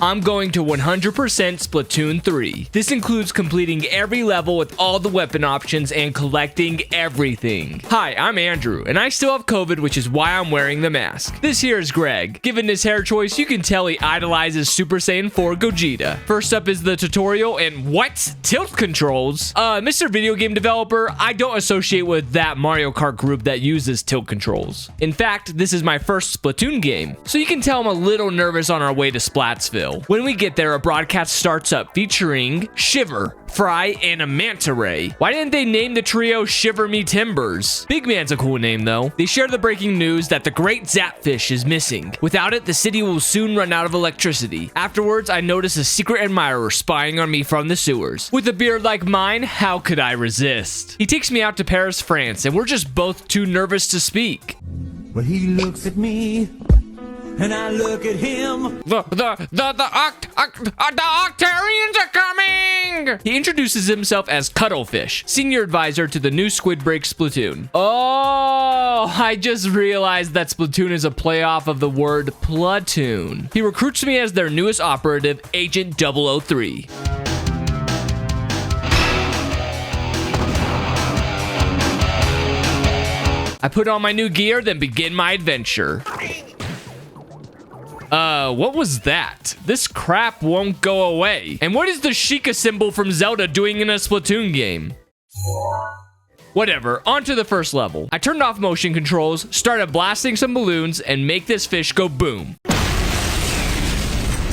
I'm going to 100% Splatoon 3. This includes completing every level with all the weapon options and collecting everything. Hi, I'm Andrew, and I still have COVID, which is why I'm wearing the mask. This here is Greg. Given his hair choice, you can tell he idolizes Super Saiyan 4 Gogeta. First up is the tutorial, and what? Tilt controls? Mr. Video Game Developer, I don't associate with that Mario Kart group that uses tilt controls. In fact, this is my first Splatoon game, so you can tell I'm a little nervous on our way to Splatsville. When we get there, a broadcast starts up featuring Shiver, Fry, and a Manta Ray. Why didn't they name the trio Shiver Me Timbers? Big Man's a cool name though. They share the breaking news that the great Zapfish is missing. Without it, the city will soon run out of electricity. Afterwards, I notice a secret admirer spying on me from the sewers. With a beard like mine, how could I resist? He takes me out to Paris, France, and we're just both too nervous to speak. Well, he looks at me, and I look at him. The Octarians are coming! He introduces himself as Cuttlefish, senior advisor to the new Squid Break Splatoon. Oh, I just realized that Splatoon is a playoff of the word platoon. He recruits me as their newest operative, Agent 003. I put on my new gear, then begin my adventure. What was that? This crap won't go away. And what is the Sheikah symbol from Zelda doing in a Splatoon game? Whatever, on to the first level. I turned off motion controls, started blasting some balloons, and make this fish go boom.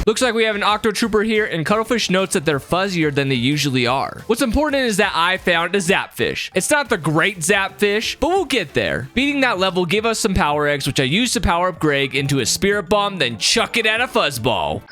Looks like we have an Octo Trooper here, and Cuttlefish notes that they're fuzzier than they usually are. What's important is that I found a Zapfish. It's not the great Zapfish, but we'll get there. Beating that level gave us some power eggs, which I used to power up Greg into a Spirit Bomb, then chuck it at a Fuzzball.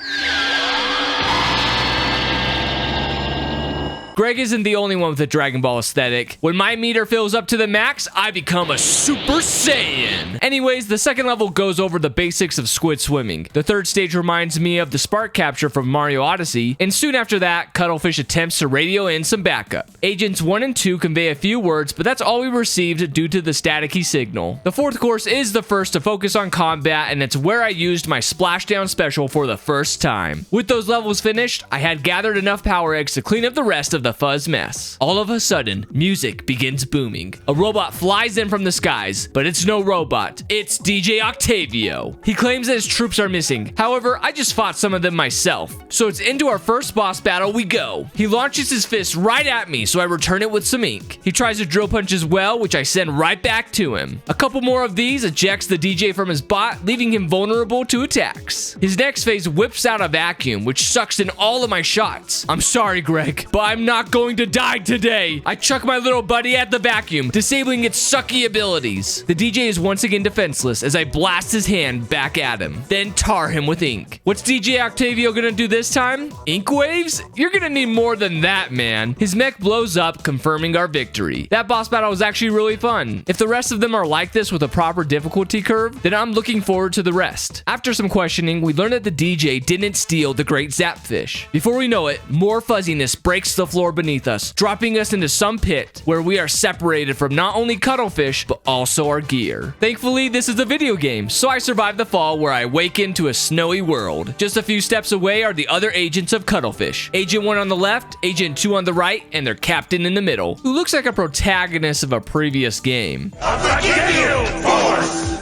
Greg isn't the only one with a Dragon Ball aesthetic. When my meter fills up to the max, I become a Super Saiyan. Anyways, the second level goes over the basics of squid swimming. The third stage reminds me of the spark capture from Mario Odyssey, and soon after that, Cuttlefish attempts to radio in some backup. Agents 1 and 2 convey a few words, but that's all we received due to the staticky signal. The fourth course is the first to focus on combat, and it's where I used my splashdown special for the first time. With those levels finished, I had gathered enough power eggs to clean up the rest of the fuzz mess. All of a sudden, music begins booming. A robot flies in from the skies, but it's no robot. It's DJ Octavio. He claims that his troops are missing. However, I just fought some of them myself. So it's into our first boss battle we go. He launches his fist right at me, so I return it with some ink. He tries to drill punch as well, which I send right back to him. A couple more of these ejects the DJ from his bot, leaving him vulnerable to attacks. His next phase whips out a vacuum, which sucks in all of my shots. I'm sorry, Greg, but I'm not going to die today. I chuck my little buddy at the vacuum, disabling its sucky abilities. The DJ is once again defenseless as I blast his hand back at him, then tar him with ink. What's DJ Octavio gonna do this time? Ink waves? You're gonna need more than that, man. His mech blows up, confirming our victory. That boss battle was actually really fun. If the rest of them are like this with a proper difficulty curve, then I'm looking forward to the rest. After some questioning, we learned that the DJ didn't steal the great Zapfish. Before we know it, more fuzziness breaks the floor beneath us, dropping us into some pit where we are separated from not only Cuttlefish, but also our gear. Thankfully, this is a video game, so I survived the fall where I awaken to a snowy world. Just a few steps away are the other agents of Cuttlefish. Agent 1 on the left, Agent 2 on the right, and their captain in the middle, who looks like a protagonist of a previous game. I'll forgive you, Force!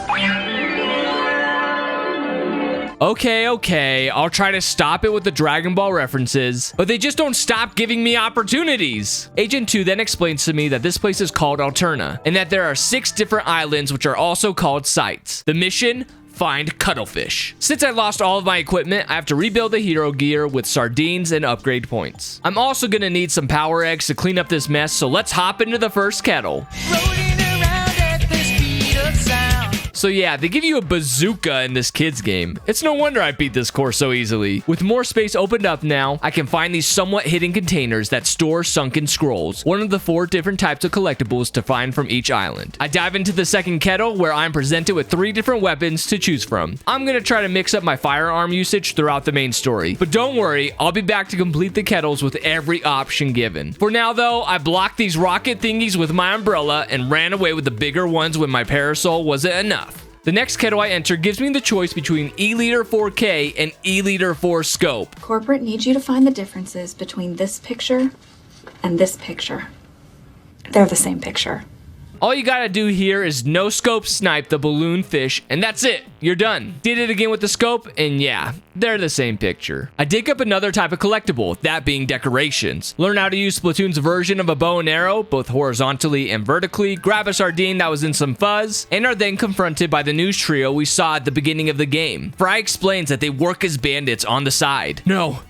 Okay, I'll try to stop it with the Dragon Ball references, but they just don't stop giving me opportunities. Agent 2 then explains to me that this place is called Alterna, and that there are 6 different islands which are also called sites. The mission? Find Cuttlefish. Since I lost all of my equipment, I have to rebuild the hero gear with sardines and upgrade points. I'm also gonna need some power eggs to clean up this mess, so let's hop into the first kettle. Rolling around at the speed of sound. So yeah, they give you a bazooka in this kid's game. It's no wonder I beat this course so easily. With more space opened up now, I can find these somewhat hidden containers that store sunken scrolls, one of the 4 different types of collectibles to find from each island. I dive into the second kettle where I'm presented with 3 different weapons to choose from. I'm gonna try to mix up my firearm usage throughout the main story, but don't worry, I'll be back to complete the kettles with every option given. For now though, I blocked these rocket thingies with my umbrella and ran away with the bigger ones when my parasol wasn't enough. The next kettle I enter gives me the choice between E-liter 4K and E-liter 4 scope. Corporate needs you to find the differences between this picture and this picture. They're the same picture. All you gotta do here is no scope snipe the balloon fish, and that's it. You're done. Did it again with the scope, and yeah, they're the same picture. I dig up another type of collectible, that being decorations. Learn how to use Splatoon's version of a bow and arrow, both horizontally and vertically, grab a sardine that was in some fuzz, and are then confronted by the news trio we saw at the beginning of the game. Fry explains that they work as bandits on the side. No.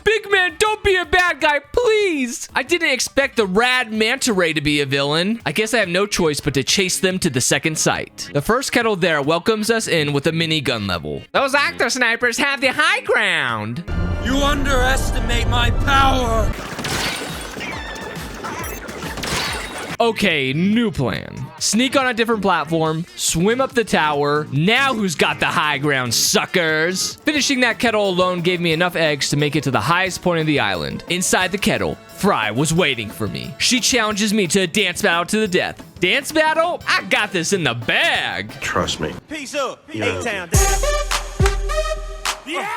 Big man, don't be a bad guy, please. I didn't expect the rad manta ray to be a villain. I guess I have no choice but to chase them to the second site. The first kettle there welcomes us in with a minigun level. Those octo snipers have the high ground. You underestimate my power. Okay, new plan. Sneak on a different platform, swim up the tower. Now who's got the high ground, suckers? Finishing that kettle alone gave me enough eggs to make it to the highest point of the island. Inside the kettle, Fry was waiting for me. She challenges me to a dance battle to the death. Dance battle? I got this in the bag. Trust me. Peace up. Yeah. A-Town down. Yeah.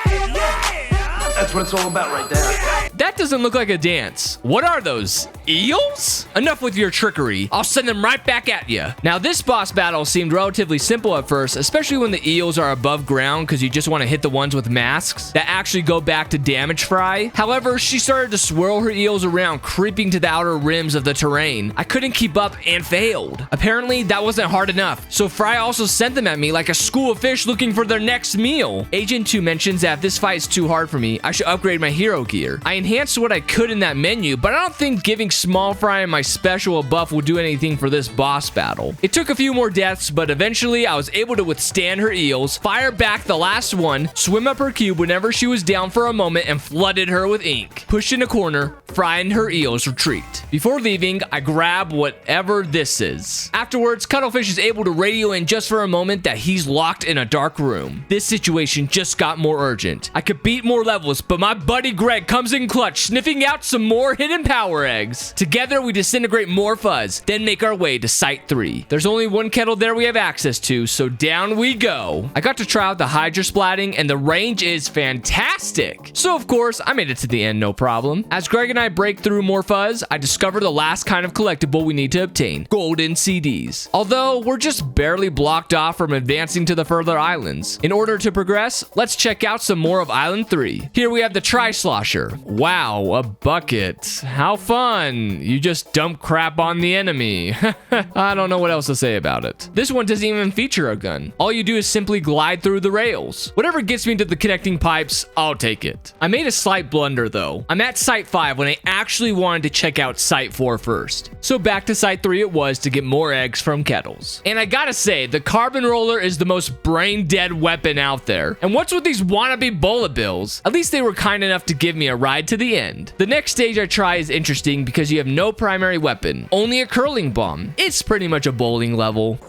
That's what it's all about right there. That doesn't look like a dance. What are those? Eels? Enough with your trickery. I'll send them right back at you. Now, this boss battle seemed relatively simple at first, especially when the eels are above ground because you just want to hit the ones with masks that actually go back to damage Fry. However, she started to swirl her eels around, creeping to the outer rims of the terrain. I couldn't keep up and failed. Apparently, that wasn't hard enough, so Fry also sent them at me like a school of fish looking for their next meal. Agent 2 mentions that if this fight is too hard for me, I should upgrade my hero gear. I enhanced what I could in that menu, but I don't think giving Small Fry and my special a buff will do anything for this boss battle. It took a few more deaths, but eventually I was able to withstand her eels, fire back the last one, swim up her cube whenever she was down for a moment, and flooded her with ink. Pushed in a corner, Fry and her eels retreat. Before leaving, I grab whatever this is. Afterwards, Cuttlefish is able to radio in just for a moment that he's locked in a dark room. This situation just got more urgent. I could beat more levels, but my buddy Greg comes in clutch, sniffing out some more hidden power eggs. Together, we disintegrate more fuzz, then make our way to Site 3. There's only one kettle there we have access to, so down we go. I got to try out the Hydra splatting, and the range is fantastic. So, of course, I made it to the end, no problem. As Greg and I break through more fuzz, I discover the last kind of collectible we need to obtain, golden CDs. Although, we're just barely blocked off from advancing to the further islands. In order to progress, let's check out some more of Island 3. Here we have the Tri-Slosher. Wow, a bucket. How fun. You just dump crap on the enemy. I don't know what else to say about it. This one doesn't even feature a gun. All you do is simply glide through the rails. Whatever gets me to the connecting pipes, I'll take it. I made a slight blunder though. I'm at Site 5 when I actually wanted to check out Site 4 first. So back to Site 3 it was to get more eggs from kettles. And I gotta say, the carbon roller is the most brain dead weapon out there. And what's with these wannabe bullet bills? At least they were kind enough to give me a ride to the end. The next stage I try is interesting because you have no primary weapon, only a curling bomb. It's pretty much a bowling level.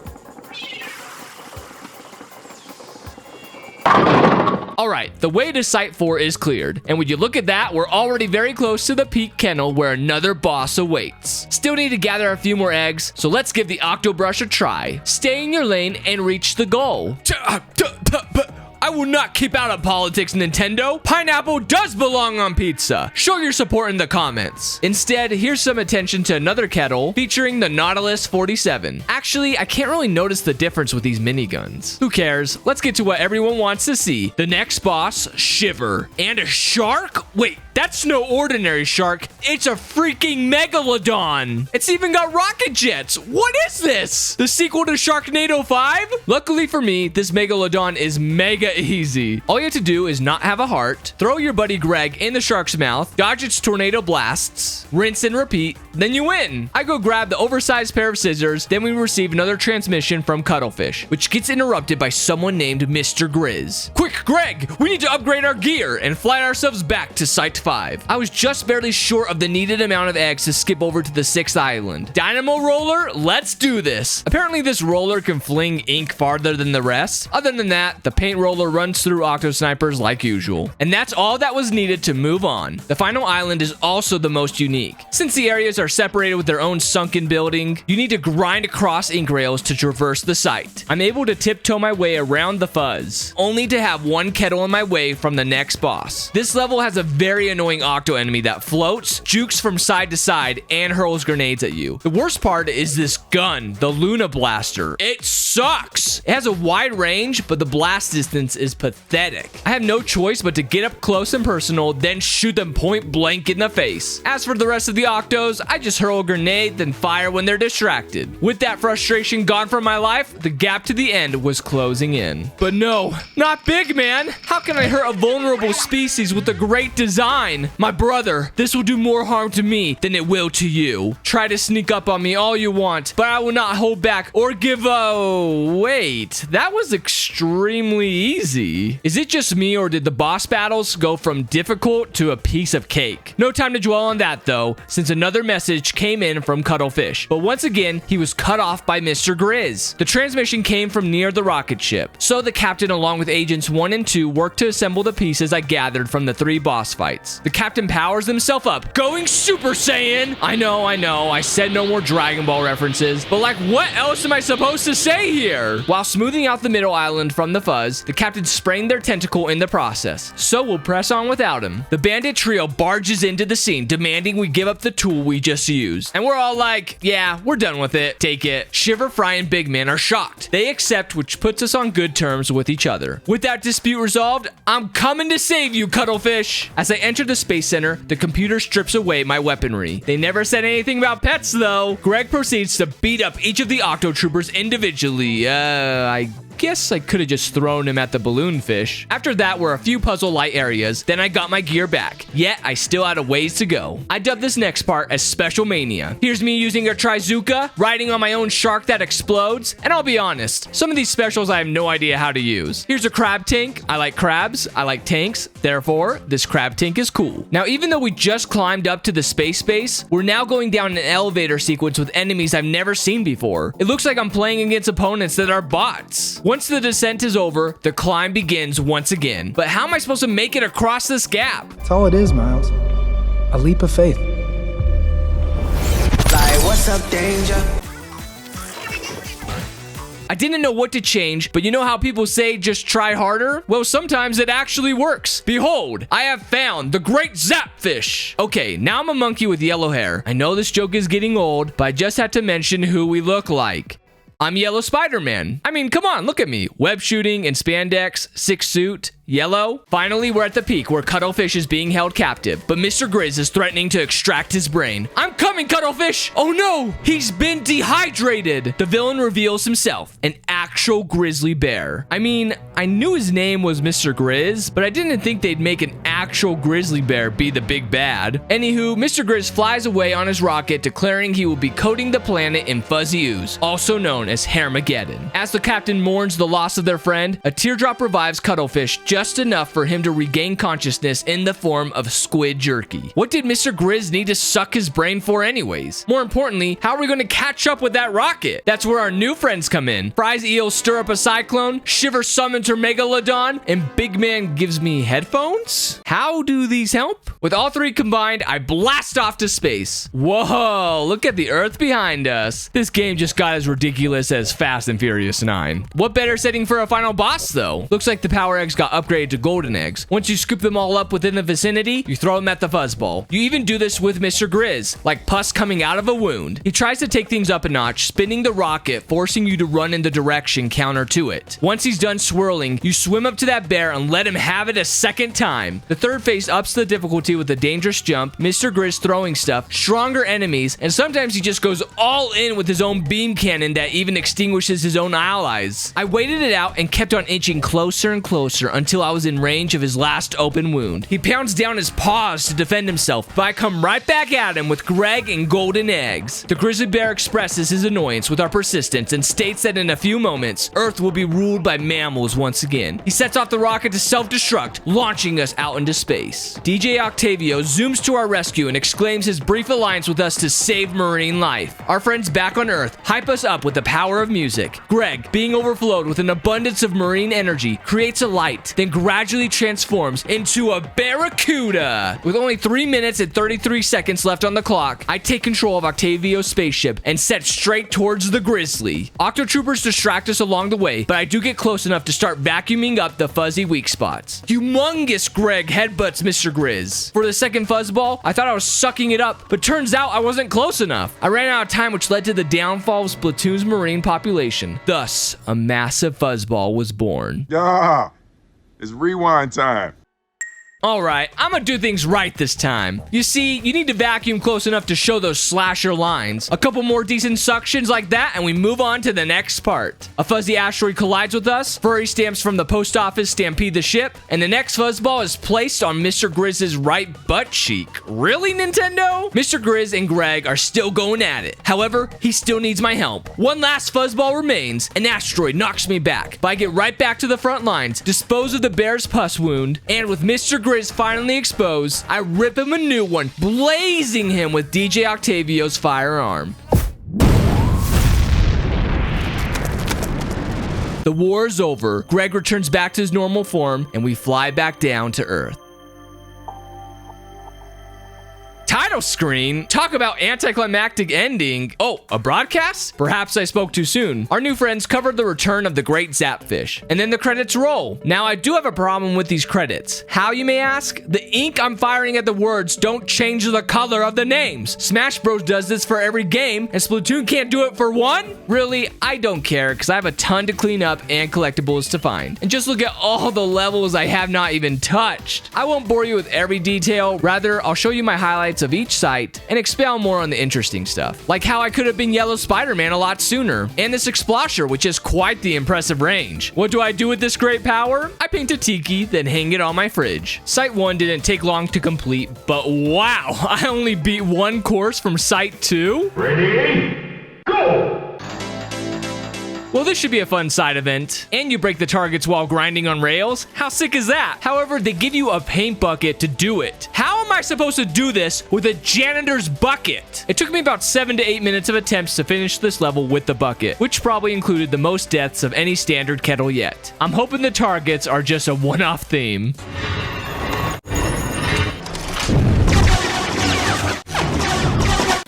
Alright, the way to Site 4 is cleared, and when you look at that, we're already very close to the peak kennel where another boss awaits. Still need to gather a few more eggs, so let's give the Octobrush a try. Stay in your lane and reach the goal. I will not keep out of politics, Nintendo. Pineapple does belong on pizza. Show your support in the comments. Instead, here's some attention to another kettle featuring the Nautilus 47. Actually, I can't really notice the difference with these miniguns. Who cares? Let's get to what everyone wants to see. The next boss, Shiver. And a shark? Wait, that's no ordinary shark. It's a freaking megalodon. It's even got rocket jets. What is this? The sequel to Sharknado 5? Luckily for me, this megalodon is mega easy. All you have to do is not have a heart, throw your buddy Greg in the shark's mouth, dodge its tornado blasts, rinse and repeat, then you win. I go grab the oversized pair of scissors, then we receive another transmission from Cuttlefish, which gets interrupted by someone named Mr. Grizz. Quick, Greg, we need to upgrade our gear and fly ourselves back to Site 5. I was just barely short of the needed amount of eggs to skip over to the 6th island. Dynamo roller, let's do this. Apparently this roller can fling ink farther than the rest. Other than that, the paint roller controller runs through Octo Snipers like usual. And that's all that was needed to move on. The final island is also the most unique. Since the areas are separated with their own sunken building, you need to grind across ink rails to traverse the site. I'm able to tiptoe my way around the fuzz, only to have one kettle in my way from the next boss. This level has a very annoying Octo enemy that floats, jukes from side to side, and hurls grenades at you. The worst part is this gun, the Luna Blaster. It sucks! It has a wide range, but the blast distance is pathetic. I have no choice but to get up close and personal, then shoot them point blank in the face. As for the rest of the Octos, I just hurl a grenade, then fire when they're distracted. With that frustration gone from my life, the gap to the end was closing in. But no, not big, man! How can I hurt a vulnerable species with a great design? My brother, this will do more harm to me than it will to you. Try to sneak up on me all you want, but I will not hold back or give wait, that was extremely easy. Is it just me, or did the boss battles go from difficult to a piece of cake? No time to dwell on that though, since another message came in from Cuttlefish. But once again, he was cut off by Mr. Grizz. The transmission came from near the rocket ship, so the captain along with agents 1 and 2 worked to assemble the pieces I gathered from the 3 boss fights. The captain powers himself up, going Super Saiyan! I know, I said no more Dragon Ball references, but like what else am I supposed to say here? While smoothing out the middle island from the fuzz, the captain sprained their tentacle in the process, so we'll press on without him. The bandit trio barges into the scene, demanding we give up the tool we just used. And we're all like, yeah, we're done with it. Take it. Shiver, Fry, and Big Man are shocked. They accept, which puts us on good terms with each other. With that dispute resolved, I'm coming to save you, Cuttlefish. As I enter the space center, the computer strips away my weaponry. They never said anything about pets though. Greg proceeds to beat up each of the Octo Troopers individually. I guess I could have just thrown him at the balloon fish. After that were a few puzzle light areas, then I got my gear back. Yet I still had a ways to go. I dubbed this next part as Special Mania. Here's me using a Trizuka, riding on my own shark that explodes, and I'll be honest, some of these specials I have no idea how to use. Here's a crab tank. I like crabs, I like tanks, therefore this crab tank is cool. Now even though we just climbed up to the space base, we're now going down an elevator sequence with enemies I've never seen before. It looks like I'm playing against opponents that are bots. Once the descent is over, the climb begins once again. But how am I supposed to make it across this gap? That's all it is, Miles. A leap of faith. Like, what's up, danger? I didn't know what to change, but you know how people say just try harder? Well, sometimes it actually works. Behold, I have found the great Zapfish. Okay, now I'm a monkey with yellow hair. I know this joke is getting old, but I just had to mention who we look like. I'm Yellow Spider-Man. I mean, come on, look at me. Web shooting in spandex, 6 suit, yellow. Finally, we're at the peak where Cuttlefish is being held captive, but Mr. Grizz is threatening to extract his brain. I'm coming, Cuttlefish! Oh no, he's been dehydrated! The villain reveals himself, an actual grizzly bear. I mean, I knew his name was Mr. Grizz, but I didn't think they'd make an actual grizzly bear be the big bad. Anywho, Mr. Grizz flies away on his rocket, declaring he will be coating the planet in fuzzy ooze, also known as Hairmageddon. As the captain mourns the loss of their friend, a teardrop revives Cuttlefish just enough for him to regain consciousness in the form of squid jerky. What did Mr. Grizz need to suck his brain for anyways? More importantly, how are we going to catch up with that rocket? That's where our new friends come in. Fry's eels stir up a cyclone, Shiver summons her Megalodon, and Big Man gives me headphones? How do these help? With all 3 combined, I blast off to space. Whoa, look at the Earth behind us. This game just got as ridiculous as Fast and Furious 9. What better setting for a final boss though? Looks like the power eggs got upgraded to golden eggs. Once you scoop them all up within the vicinity, you throw them at the fuzzball. You even do this with Mr. Grizz, like pus coming out of a wound. He tries to take things up a notch, spinning the rocket, forcing you to run in the direction counter to it. Once he's done swirling, you swim up to that bear and let him have it a second time. The third phase ups the difficulty with a dangerous jump, Mr. Grizz throwing stuff, stronger enemies, and sometimes he just goes all in with his own beam cannon that even extinguishes his own allies. I waited it out and kept on inching closer and closer until until I was in range of his last open wound. He pounds down his paws to defend himself, but I come right back at him with Greg and golden eggs. The grizzly bear expresses his annoyance with our persistence and states that in a few moments, Earth will be ruled by mammals once again. He sets off the rocket to self-destruct, launching us out into space. DJ Octavio zooms to our rescue and exclaims his brief alliance with us to save marine life. Our friends back on Earth hype us up with the power of music. Greg, being overflowed with an abundance of marine energy, creates a light, then gradually transforms into a barracuda. With only 3 minutes and 33 seconds left on the clock, I take control of Octavio's spaceship and set straight towards the grizzly. Octotroopers distract us along the way, but I do get close enough to start vacuuming up the fuzzy weak spots. Humongous Greg headbutts Mr. Grizz. For the second fuzzball, I thought I was sucking it up, but turns out I wasn't close enough. I ran out of time, which led to the downfall of Splatoon's marine population. Thus, a massive fuzzball was born. Yeah, it's rewind time. Alright, I'm gonna do things right this time. You see, you need to vacuum close enough to show those slasher lines. A couple more decent suctions like that, and we move on to the next part. A fuzzy asteroid collides with us, furry stamps from the post office stampede the ship, and the next fuzzball is placed on Mr. Grizz's right butt cheek. Really, Nintendo? Mr. Grizz and Greg are still going at it. However, he still needs my help. One last fuzzball remains. An asteroid knocks me back, but I get right back to the front lines, dispose of the bear's pus wound, and with Mr. Grizz finally exposed, I rip him a new one, blazing him with DJ Octavio's firearm. The war is over. Greg returns back to his normal form, and we fly back down to Earth. Title screen? Talk about anticlimactic ending. Oh, a broadcast? Perhaps I spoke too soon. Our new friends covered the return of the great Zapfish, and then the credits roll. Now, I do have a problem with these credits. How, you may ask? The ink I'm firing at the words don't change the color of the names. Smash Bros does this for every game, and Splatoon can't do it for one? Really, I don't care, because I have a ton to clean up and collectibles to find. And just look at all the levels I have not even touched. I won't bore you with every detail. Rather, I'll show you my highlights of each site and expound more on the interesting stuff, like how I could have been Yellow Spider-Man a lot sooner, and this Explosher, which is quite the impressive range. What do I do with this great power? I paint a tiki, then hang it on my fridge. Site 1 didn't take long to complete, but wow, I only beat one course from Site 2? Ready? Go! Well, this should be a fun side event. And you break the targets while grinding on rails? How sick is that? However, they give you a paint bucket to do it. How am I supposed to do this with a janitor's bucket? It took me about 7 to 8 minutes of attempts to finish this level with the bucket, which probably included the most deaths of any standard kettle yet. I'm hoping the targets are just a one-off theme.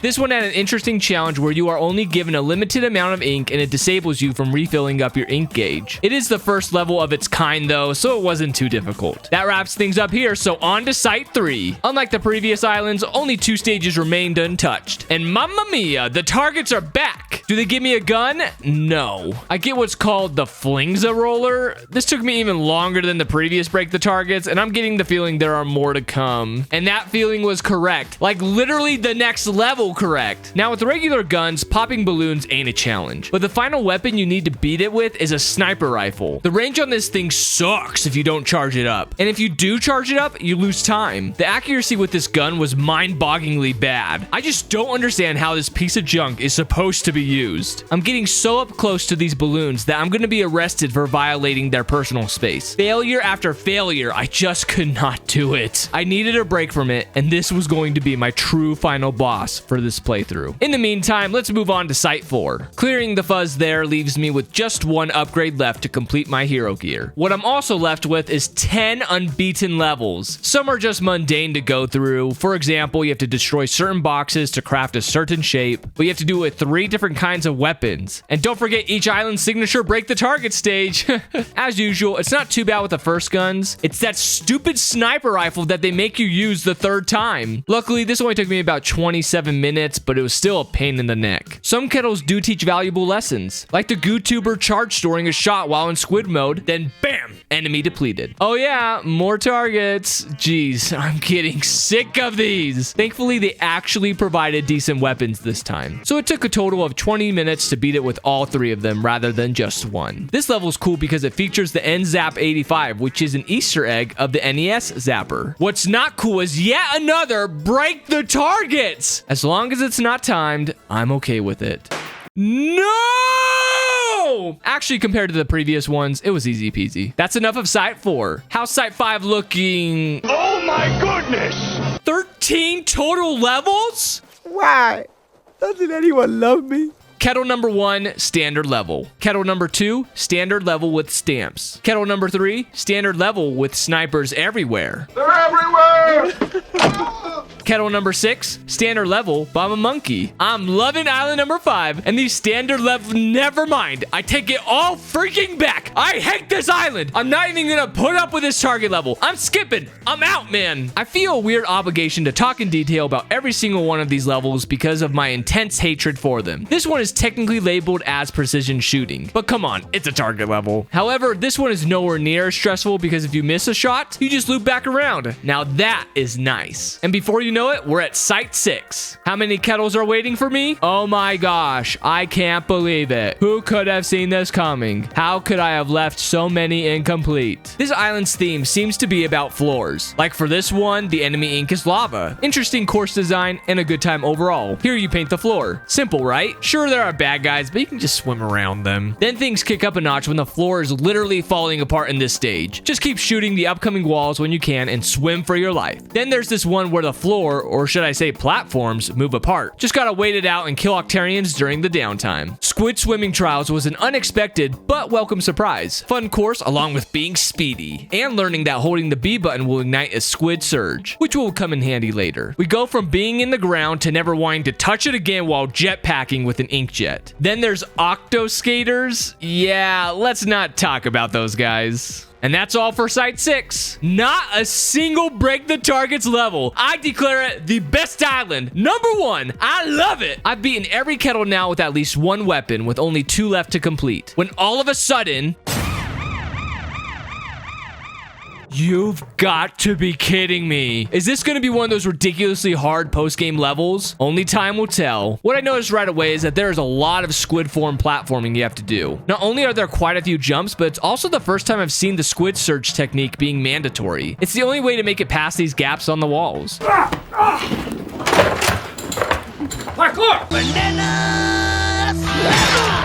This one had an interesting challenge where you are only given a limited amount of ink and it disables you from refilling up your ink gauge. It is the first level of its kind though, so it wasn't too difficult. That wraps things up here, so on to Site 3. Unlike the previous islands, only 2 stages remained untouched. And mamma mia, the targets are back! Do they give me a gun? No. I get what's called the Flingza roller. This took me even longer than the previous break the targets, and I'm getting the feeling there are more to come. And that feeling was correct. Like literally the next level correct. Now with regular guns, popping balloons ain't a challenge, but the final weapon you need to beat it with is a sniper rifle. The range on this thing sucks if you don't charge it up, and if you do charge it up, you lose time. The accuracy with this gun was mind-bogglingly bad. I just don't understand how this piece of junk is supposed to be used. I'm getting so up close to these balloons that I'm gonna be arrested for violating their personal space. Failure after failure, I just could not do it. I needed a break from it, and this was going to be my true final boss for this playthrough. In the meantime, let's move on to Site 4. Clearing the fuzz there leaves me with just one upgrade left to complete my hero gear. What I'm also left with is 10 unbeaten levels. Some are just mundane to go through. For example, you have to destroy certain boxes to craft a certain shape, but you have to do it with 3 different kinds of weapons. And don't forget each island's signature break the target stage. As usual, it's not too bad with the first guns. It's that stupid sniper rifle that they make you use the 3rd time. Luckily, this only took me about 27 minutes minutes, but it was still a pain in the neck. Some kettles do teach valuable lessons, like the GooTuber charge storing a shot while in squid mode, then bam, enemy depleted. Oh yeah, more targets. Jeez, I'm getting sick of these. Thankfully, they actually provided decent weapons this time. So it took a total of 20 minutes to beat it with all 3 of them rather than just one. This level is cool because it features the NZAP 85, which is an Easter egg of the NES Zapper. What's not cool is yet another break the targets. As long as it's not timed, I'm okay with it. No! Actually, compared to the previous ones, it was easy peasy. That's enough of Site 4. How's Site 5 looking? Oh my goodness! 13 total levels? Why? Doesn't anyone love me? Kettle number 1, standard level. Kettle number 2, standard level with stamps. Kettle number 3, standard level with snipers everywhere. They're everywhere! Kettle number 6, standard level, bomb a monkey. I'm loving island number 5, and these standard level, never mind. I take it all freaking back. I hate this island. I'm not even gonna put up with this target level. I'm skipping. I'm out, man. I feel a weird obligation to talk in detail about every single one of these levels because of my intense hatred for them. This one is technically labeled as precision shooting, but come on, it's a target level. However, this one is nowhere near as stressful because if you miss a shot, you just loop back around. Now that is nice. And before you know it, we're at Site 6. How many kettles are waiting for me? Oh my gosh, I can't believe it. Who could have seen this coming? How could I have left so many incomplete? This island's theme seems to be about floors. Like for this one, the enemy ink is lava. Interesting course design and a good time overall. Here you paint the floor. Simple, right? Sure, there are bad guys, but you can just swim around them. Then things kick up a notch when the floor is literally falling apart in this stage. Just keep shooting the upcoming walls when you can and swim for your life. Then there's this one where the floor, or should I say platforms, move apart. Just gotta wait it out and kill Octarians during the downtime. Squid Swimming Trials was an unexpected but welcome surprise. Fun course along with being speedy and learning that holding the B button will ignite a squid surge, which will come in handy later. We go from being in the ground to never wanting to touch it again while jetpacking with an inkjet. Then there's Octo Skaters. Yeah, let's not talk about those guys. And that's all for Site 6. Not a single break the targets level. I declare it the best island. Number 1. I love it. I've beaten every kettle now with at least one weapon, with only 2 left to complete. When all of a sudden... You've got to be kidding me. Is this going to be one of those ridiculously hard post-game levels? Only time will tell. What I noticed right away is that there's a lot of squid form platforming you have to do. Not only are there quite a few jumps, but it's also the first time I've seen the squid surge technique being mandatory. It's the only way to make it past these gaps on the walls.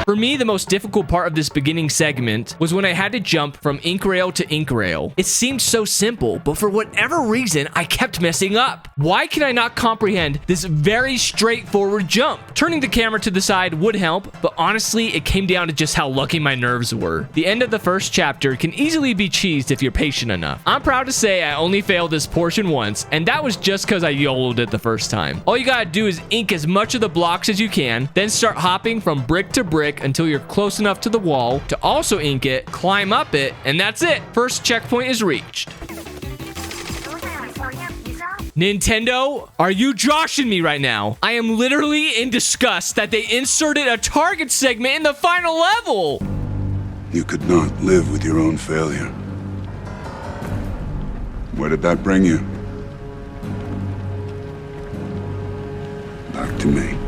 For me, the most difficult part of this beginning segment was when I had to jump from ink rail to ink rail. It seemed so simple, but for whatever reason, I kept messing up. Why can I not comprehend this very straightforward jump? Turning the camera to the side would help, but honestly, it came down to just how lucky my nerves were. The end of the first chapter can easily be cheesed if you're patient enough. I'm proud to say I only failed this portion once, and that was just because I YOLO'd it the first time. All you gotta do is ink as much of the blocks as you can, then start hopping from brick to brick until you're close enough to the wall to also ink it, climb up it, and that's it. First checkpoint is reached. Nintendo, are you joshing me right now? I am literally in disgust that they inserted a target segment in the final level. You could not live with your own failure. Where did that bring you? Back to me.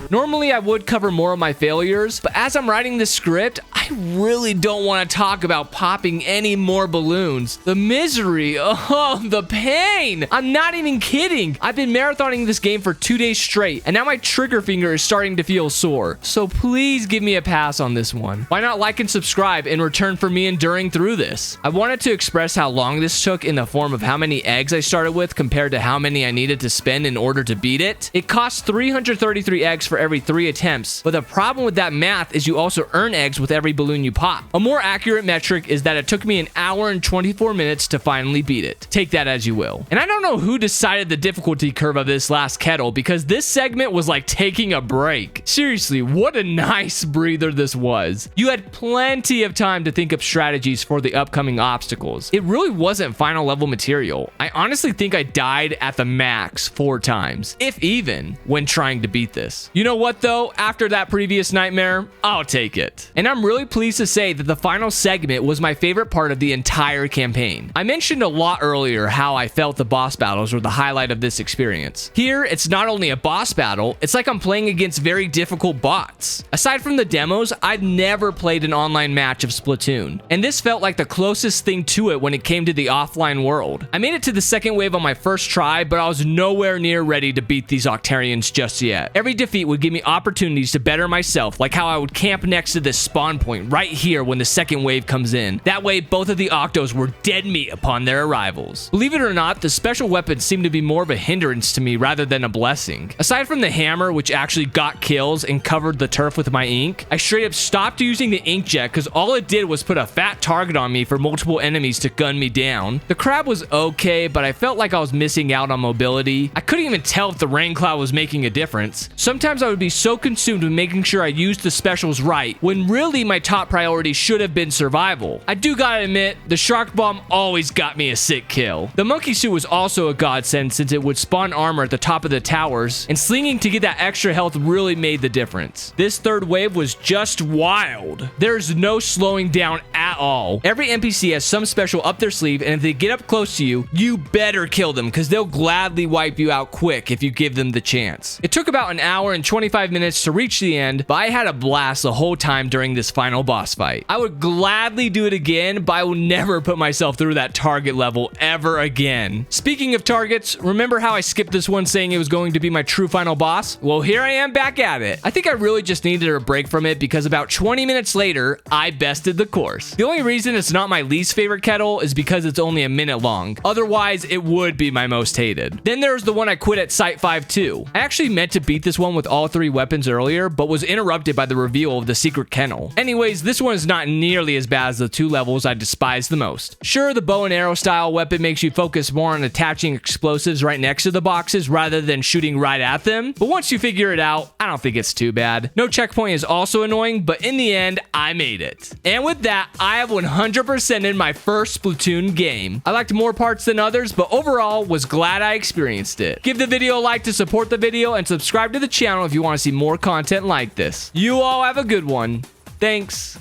Normally, I would cover more of my failures, but as I'm writing this script, I really don't want to talk about popping any more balloons. The misery, oh, the pain. I'm not even kidding. I've been marathoning this game for 2 days straight, and now my trigger finger is starting to feel sore. So please give me a pass on this one. Why not like and subscribe in return for me enduring through this? I wanted to express how long this took in the form of how many eggs I started with compared to how many I needed to spend in order to beat it. It costs 333 eggs for every 3 attempts, but the problem with that math is you also earn eggs with every balloon you pop. A more accurate metric is that it took me an hour and 24 minutes to finally beat it. Take that as you will. And I don't know who decided the difficulty curve of this last kettle, because this segment was like taking a break. Seriously, what a nice breather this was. You had plenty of time to think of strategies for the upcoming obstacles. It really wasn't final level material. I honestly think I died at the max 4 times, if even, when trying to beat this. You know what though? After that previous nightmare, I'll take it. And I'm really pleased to say that the final segment was my favorite part of the entire campaign. I mentioned a lot earlier how I felt the boss battles were the highlight of this experience. Here, it's not only a boss battle, it's like I'm playing against very difficult bots. Aside from the demos, I'd never played an online match of Splatoon, and this felt like the closest thing to it when it came to the offline world. I made it to the second wave on my first try, but I was nowhere near ready to beat these Octarians just yet. Every defeat would give me opportunities to better myself, like how I would camp next to this spawn point right here when the second wave comes in. That way, both of the Octos were dead meat upon their arrivals. Believe it or not, the special weapons seem to be more of a hindrance to me rather than a blessing. Aside from the hammer, which actually got kills and covered the turf with my ink, I straight up stopped using the inkjet because all it did was put a fat target on me for multiple enemies to gun me down. The crab was okay, but I felt like I was missing out on mobility. I couldn't even tell if the rain cloud was making a difference. Sometimes I would be so consumed with making sure I used the specials right, when really my top priority should have been survival. I do gotta admit, the shark bomb always got me a sick kill. The monkey suit was also a godsend since it would spawn armor at the top of the towers, and slinging to get that extra health really made the difference. This third wave was just wild. There's no slowing down at all. Every NPC has some special up their sleeve, and if they get up close to you, you better kill them because they'll gladly wipe you out quick if you give them the chance. It took about an hour and 25 minutes to reach the end, but I had a blast the whole time during this final boss fight. I would gladly do it again, but I will never put myself through that target level ever again. Speaking of targets, remember how I skipped this one saying it was going to be my true final boss? Well, here I am back at it. I think I really just needed a break from it because about 20 minutes later, I bested the course. The only reason it's not my least favorite kettle is because it's only a minute long. Otherwise, it would be my most hated. Then there's the one I quit at Site 5 too. I actually meant to beat this one with all 3 weapons earlier, but was interrupted by the reveal of the secret kennel. Anyways, this one is not nearly as bad as the 2 levels I despise the most. Sure, the bow and arrow style weapon makes you focus more on attaching explosives right next to the boxes rather than shooting right at them, but once you figure it out, I don't think it's too bad. No checkpoint is also annoying, but in the end, I made it. And with that, I have 100% in my first Splatoon game. I liked more parts than others, but overall was glad I experienced it. Give the video a like to support the video and subscribe to the channel if you want to see more content like this. You all have a good one. Thanks.